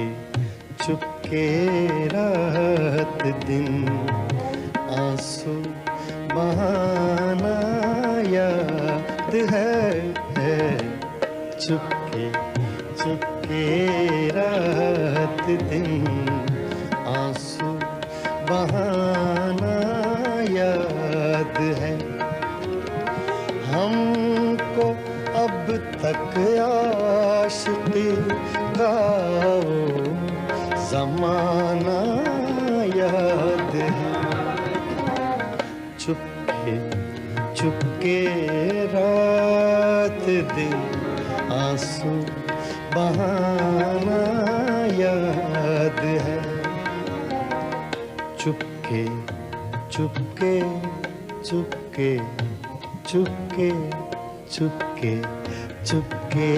चुपके चुपके रात दिन आंसू बहाना याद है चुपके चुपके रात दिन आंसू बहाना याद है। हमको अब तक आशिकी का वो ज़माना याद है। चुपके चुपके रात दिन आंसू बहाना याद है। चुपके चुपके चुपके चुपके चुपके चुपके